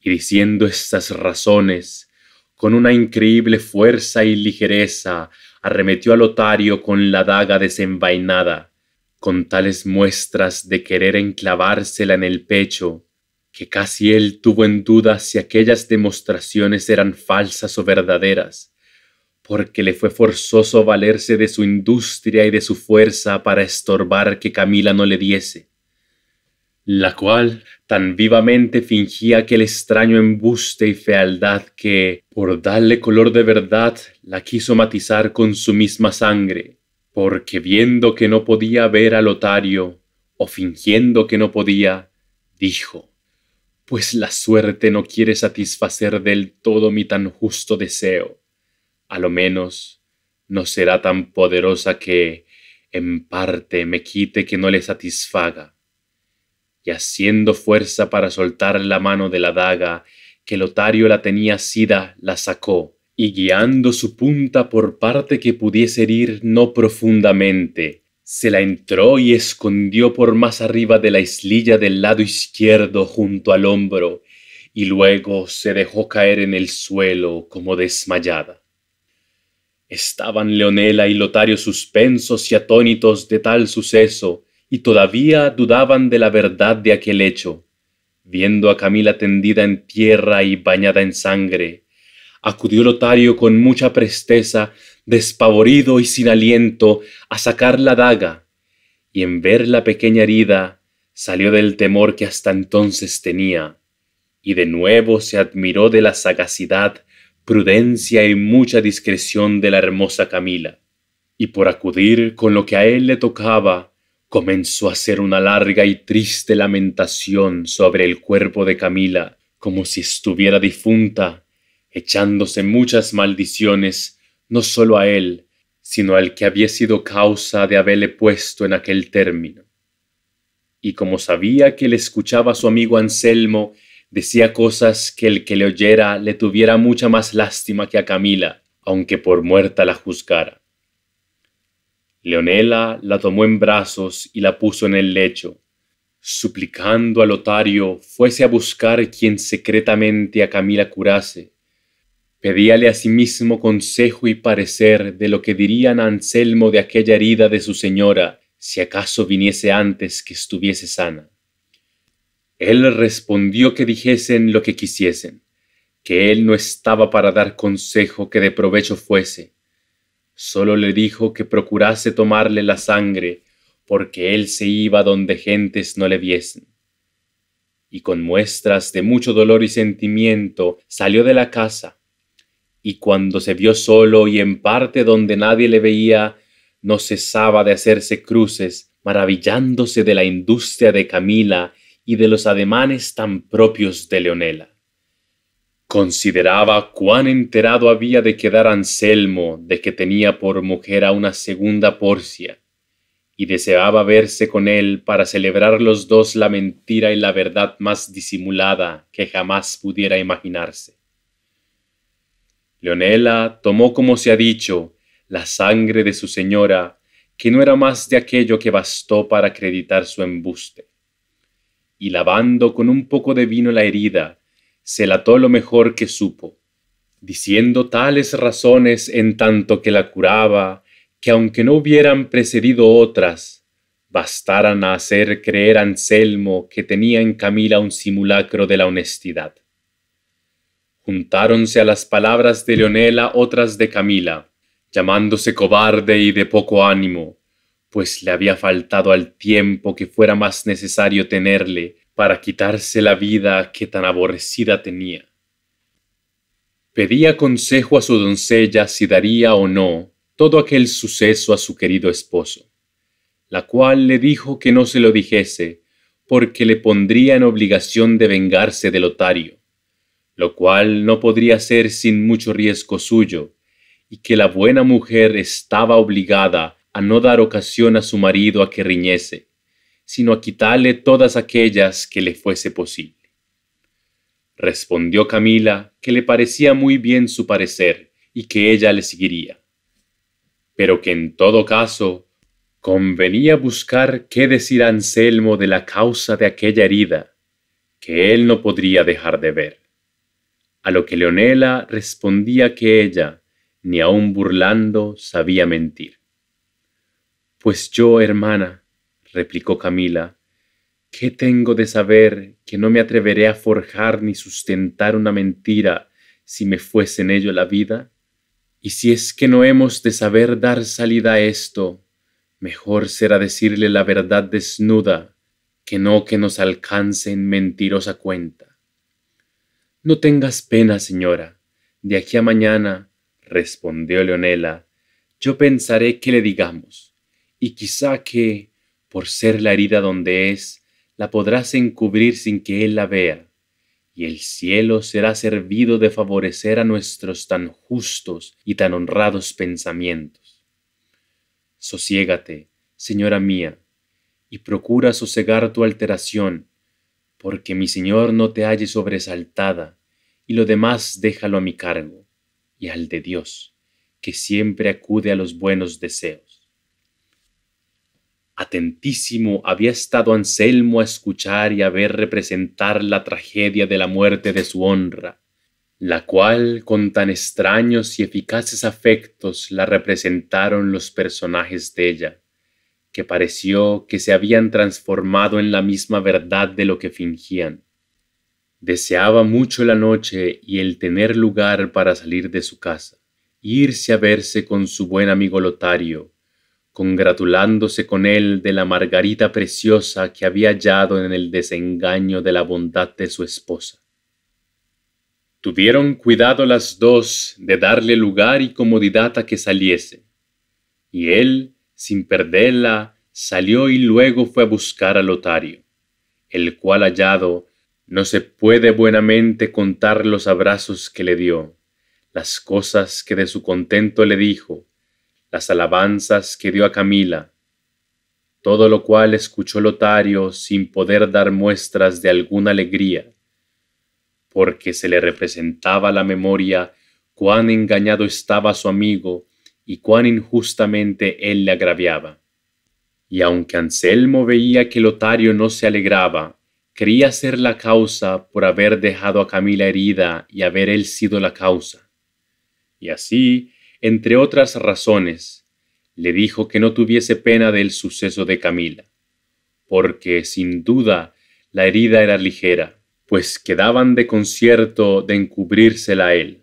Y diciendo estas razones, con una increíble fuerza y ligereza, arremetió a Lotario con la daga desenvainada, con tales muestras de querer enclavársela en el pecho, que casi él tuvo en duda si aquellas demostraciones eran falsas o verdaderas, porque le fue forzoso valerse de su industria y de su fuerza para estorbar que Camila no le diese, la cual tan vivamente fingía aquel extraño embuste y fealdad que, por darle color de verdad, la quiso matizar con su misma sangre, porque viendo que no podía ver a Lotario, o fingiendo que no podía, dijo: pues la suerte no quiere satisfacer del todo mi tan justo deseo, a lo menos no será tan poderosa que, en parte, me quite que no le satisfaga. Y haciendo fuerza para soltar la mano de la daga, que Lotario la tenía asida, la sacó, y guiando su punta por parte que pudiese herir no profundamente, se la entró y escondió por más arriba de la islilla del lado izquierdo junto al hombro, y luego se dejó caer en el suelo como desmayada. Estaban Leonela y Lotario suspensos y atónitos de tal suceso, y todavía dudaban de la verdad de aquel hecho, viendo a Camila tendida en tierra y bañada en sangre. Acudió Lotario con mucha presteza, despavorido y sin aliento, a sacar la daga, y en ver la pequeña herida, salió del temor que hasta entonces tenía, y de nuevo se admiró de la sagacidad, prudencia y mucha discreción de la hermosa Camila, y por acudir con lo que a él le tocaba, comenzó a hacer una larga y triste lamentación sobre el cuerpo de Camila, como si estuviera difunta, echándose muchas maldiciones, no sólo a él, sino al que había sido causa de haberle puesto en aquel término. Y como sabía que le escuchaba a su amigo Anselmo, decía cosas que el que le oyera le tuviera mucha más lástima que a Camila, aunque por muerta la juzgara. Leonela la tomó en brazos y la puso en el lecho, suplicando a Lotario fuese a buscar quien secretamente a Camila curase. Pedíale asimismo consejo y parecer de lo que dirían a Anselmo de aquella herida de su señora, si acaso viniese antes que estuviese sana. Él respondió que dijesen lo que quisiesen, que él no estaba para dar consejo que de provecho fuese. Solo le dijo que procurase tomarle la sangre, porque él se iba donde gentes no le viesen. Y con muestras de mucho dolor y sentimiento salió de la casa, y cuando se vio solo y en parte donde nadie le veía, no cesaba de hacerse cruces, maravillándose de la industria de Camila y de los ademanes tan propios de Leonela. Consideraba cuán enterado había de quedar Anselmo de que tenía por mujer a una segunda Porcia, y deseaba verse con él para celebrar los dos la mentira y la verdad más disimulada que jamás pudiera imaginarse. Leonela tomó, como se ha dicho, la sangre de su señora, que no era más de aquello que bastó para acreditar su embuste, y lavando con un poco de vino la herida, se la ató lo mejor que supo, diciendo tales razones en tanto que la curaba, que aunque no hubieran precedido otras, bastaran a hacer creer a Anselmo que tenía en Camila un simulacro de la honestidad. Juntáronse a las palabras de Leonela otras de Camila, llamándose cobarde y de poco ánimo, pues le había faltado al tiempo que fuera más necesario tenerle para quitarse la vida que tan aborrecida tenía. Pedía consejo a su doncella si daría o no todo aquel suceso a su querido esposo, la cual le dijo que no se lo dijese, porque le pondría en obligación de vengarse de Lotario, lo cual no podría ser sin mucho riesgo suyo, y que la buena mujer estaba obligada a no dar ocasión a su marido a que riñese, sino a quitarle todas aquellas que le fuese posible. Respondió Camila que le parecía muy bien su parecer y que ella le seguiría, pero que en todo caso convenía buscar qué decir a Anselmo de la causa de aquella herida, que él no podría dejar de ver. A lo que Leonela respondía que ella, ni aun burlando, sabía mentir. Pues yo, hermana, replicó Camila, ¿qué tengo de saber que no me atreveré a forjar ni sustentar una mentira si me fuese en ello la vida? Y si es que no hemos de saber dar salida a esto, mejor será decirle la verdad desnuda, que no que nos alcance en mentirosa cuenta. No tengas pena, señora, de aquí a mañana, respondió Leonela, yo pensaré qué le digamos, y quizá que, por ser la herida donde es, la podrás encubrir sin que él la vea, y el cielo será servido de favorecer a nuestros tan justos y tan honrados pensamientos. Sosiégate, señora mía, y procura sosegar tu alteración, porque mi señor no te halle sobresaltada, y lo demás déjalo a mi cargo, y al de Dios, que siempre acude a los buenos deseos. Atentísimo había estado Anselmo a escuchar y a ver representar la tragedia de la muerte de su honra, la cual con tan extraños y eficaces afectos la representaron los personajes de ella, que pareció que se habían transformado en la misma verdad de lo que fingían. Deseaba mucho la noche y el tener lugar para salir de su casa, e irse a verse con su buen amigo Lotario, congratulándose con él de la margarita preciosa que había hallado en el desengaño de la bondad de su esposa. Tuvieron cuidado las dos de darle lugar y comodidad a que saliese, y él, sin perderla, salió y luego fue a buscar a Lotario, el cual hallado, no se puede buenamente contar los abrazos que le dio, las cosas que de su contento le dijo, las alabanzas que dio a Camila, todo lo cual escuchó Lotario sin poder dar muestras de alguna alegría, porque se le representaba a la memoria cuán engañado estaba su amigo y cuán injustamente él le agraviaba. Y aunque Anselmo veía que Lotario no se alegraba, creía ser la causa por haber dejado a Camila herida y haber él sido la causa. Y así, entre otras razones, le dijo que no tuviese pena del suceso de Camila, porque sin duda la herida era ligera, pues quedaban de concierto de encubrírsela a él,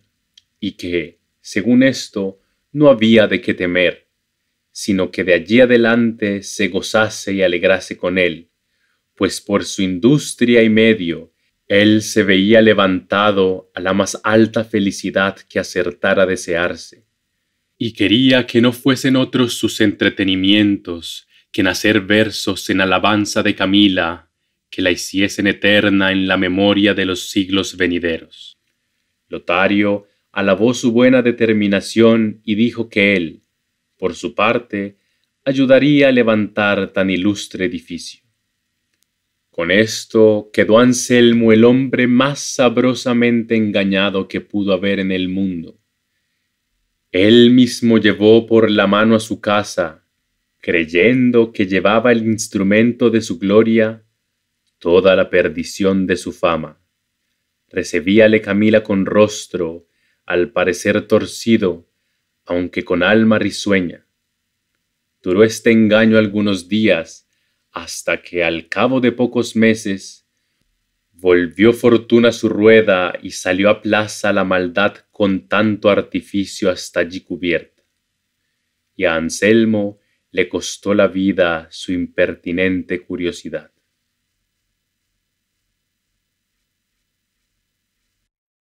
y que, según esto, no había de qué temer, sino que de allí adelante se gozase y alegrase con él, pues por su industria y medio, él se veía levantado a la más alta felicidad que acertara a desearse, y quería que no fuesen otros sus entretenimientos que en hacer versos en alabanza de Camila, que la hiciesen eterna en la memoria de los siglos venideros. Lotario alabó su buena determinación y dijo que él, por su parte, ayudaría a levantar tan ilustre edificio. Con esto quedó Anselmo el hombre más sabrosamente engañado que pudo haber en el mundo, Él mismo llevó por la mano a su casa, creyendo que llevaba el instrumento de su gloria, toda la perdición de su fama. Recebíale Camila con rostro, al parecer torcido, aunque con alma risueña. Duró este engaño algunos días, hasta que al cabo de pocos meses, volvió Fortuna su rueda y salió a plaza la maldad con tanto artificio hasta allí cubierta. Y a Anselmo le costó la vida su impertinente curiosidad.